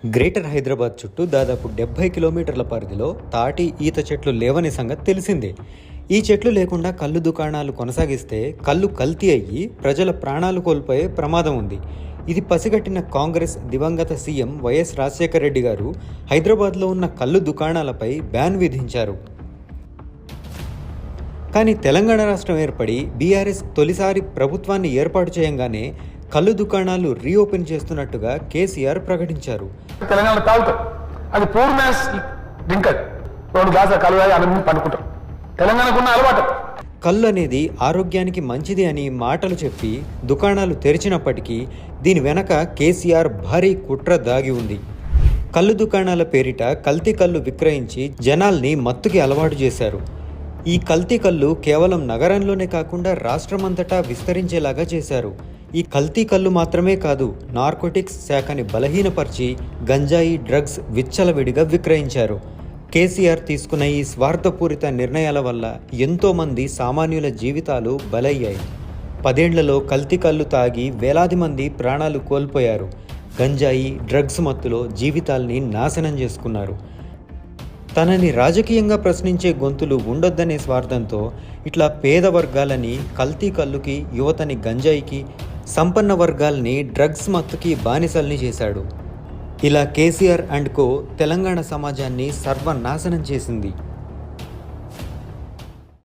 Greater Hyderabad చుట్టూ దాదాపు 70 కిలోమీటర్ల పరిధిలో తాటి ఈత చెట్లు లేవని సంగతి తెలిసిందే. ఈ చెట్లు లేకుండా కళ్ళు దుకాణాలు కొనసాగిస్తే కళ్ళు కల్తీ అయ్యి ప్రజల ప్రాణాలు కోల్పోయే ప్రమాదం ఉంది. ఇది పసిగట్టిన కాంగ్రెస్ దివంగత సీఎం వైఎస్ రాజశేఖర రెడ్డి గారు హైదరాబాద్లో ఉన్న కళ్ళు దుకాణాలపై బ్యాన్ విధించారు. కానీ తెలంగాణ రాష్ట్రం ఏర్పడి బీఆర్ఎస్ తొలిసారి ప్రభుత్వాన్ని ఏర్పాటు చేయంగానే కళ్ళు దుకాణాలు రీఓపెన్ చేస్తున్నట్టుగా కేసీఆర్ ప్రకటించారు. తెలంగాణ తాగుతారు, అది పూర్ మ్యాస్ డ్రింకర్, 2 గ్లాసుల కళ్ళు తాగి అన్నం పండుకుంటారు. తెలంగాణకున్న అలవాటు. కళ్ళు అనేది ఆరోగ్యానికి మంచిది అని మాటలు చెప్పి దుకాణాలు తెరిచినప్పటికీ దీని వెనక కేసీఆర్ భారీ కుట్ర దాగి ఉంది. కళ్ళు దుకాణాల పేరిట కల్తీ కళ్ళు విక్రయించి జనాల్ని మత్తుకి అలవాటు చేశారు. ఈ కల్తీ కళ్ళు కేవలం నగరంలోనే కాకుండా రాష్ట్రమంతటా విస్తరించేలాగా చేశారు. ఈ కల్తీ కళ్ళు మాత్రమే కాదు, నార్కోటిక్స్ శాఖని బలహీనపరిచి గంజాయి, డ్రగ్స్ విచ్చలవిడిగా విక్రయించారు. కేసీఆర్ తీసుకున్న ఈ స్వార్థపూరిత నిర్ణయాల వల్ల ఎంతోమంది సామాన్యుల జీవితాలు బలయ్యాయి. 10 ఏళ్లలో కల్తీ కళ్ళు తాగి వేలాది మంది ప్రాణాలు కోల్పోయారు. గంజాయి, డ్రగ్స్ మత్తులో జీవితాల్ని నాశనం చేసుకున్నారు. తనని రాజకీయంగా ప్రశ్నించే గొంతులు ఉండొద్దనే స్వార్థంతో ఇట్లా పేద వర్గాలని కల్తీ కళ్ళుకి, యువతని గంజాయికి, సంపన్న వర్గాల్ని డ్రగ్స్ మత్తుకి బానిసల్ని చేశాడు. ఇలా కేసీఆర్ అండ్ కో తెలంగాణ సమాజాన్ని సర్వనాశనం చేసింది.